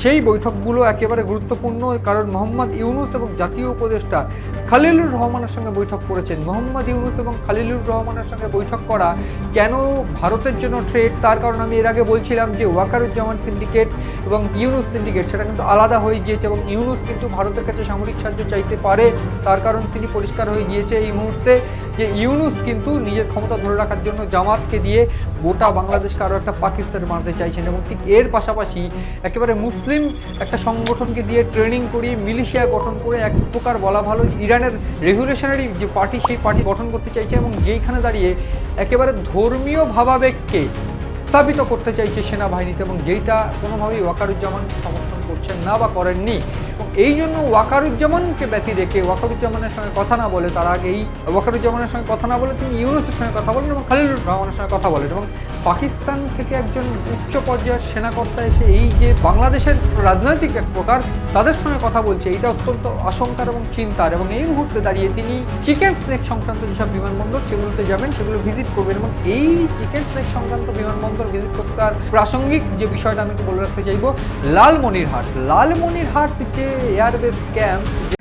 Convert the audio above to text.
সেই বৈঠকগুলো একেবারে গুরুত্বপূর্ণ, কারণ মোহাম্মদ ইউনূস এবং জাতীয় উপদেষ্টা খলিলুর রহমানের সঙ্গে বৈঠক করেছেন। মোহাম্মদ ইউনূস এবং খলিলুর রহমানের সঙ্গে বৈঠক করা কেন ভারতের জন্য থ্রেট, তার কারণ আমি এর আগে বলছিলাম যে ওয়াকারুজ্জামান সিন্ডিকেট এবং ইউনূস সিন্ডিকেট সেটা কিন্তু আলাদা হয়ে গিয়েছে, এবং ইউনূস কিন্তু ভারতের কাছে সামরিক সাহায্য চাইতে পারে। তার কারণ তিনি পরিষ্কার হয়ে গিয়েছে এই মুহূর্তে যে ইউনূস কিন্তু নিজের ক্ষমতা ধরে রাখার জন্য জামাতকে দিয়ে গোটা বাংলাদেশকে আরও একটা পাকিস্তান বানাতে চাইছেন, এবং ঠিক এর পাশাপাশি একেবারে মুসলিম একটা সংগঠনকে দিয়ে ট্রেনিং করিয়ে মিলিশিয়া গঠন করে এক প্রকার বলা ভালো ইরানের রেভলিউশনারি যে পার্টি সেই পার্টি গঠন করতে চাইছে, এবং যেইখানে দাঁড়িয়ে একেবারে ধর্মীয় ভাবাবেগকে স্থাপিত করতে চাইছে সেনাবাহিনীতে, এবং যেইটা কোনোভাবেই ওয়াকারুজ্জামান সমর্থন করছেন না বা করেননি। এবং এই জন্য ওয়াকারুজ্জামানকে ব্যতি রেখে ওয়াকারুজ্জামানের সঙ্গে কথা না বলে, তার আগে এই ওয়াকারুজ্জামানের সঙ্গে কথা না বলে তিনি ইউনূসের সঙ্গে কথা বলেন এবং খলিলুর রহমানের সঙ্গে কথা বলেন, এবং পাকিস্তান থেকে একজন উচ্চ পর্যায়ের সেনাকর্তা এসে এই যে বাংলাদেশের রাজনৈতিক এক প্রকার তাদের সঙ্গে কথা বলছে, এটা অত্যন্ত আশঙ্কার এবং চিন্তার। এবং এই মুহূর্তে দাঁড়িয়ে তিনি চিকেন স্নেক সংক্রান্ত যেসব বিমানবন্দর সেগুলোতে যাবেন, সেগুলো ভিজিট করবেন, এবং এই চিকেন স্নেক সংক্রান্ত বিমানবন্দর ভিজিট করতে তার প্রাসঙ্গিক যে বিষয়টা আমি একটু বলে রাখতে চাইবো, লালমনিরহাট যে এয়ারবেস ক্যাম্প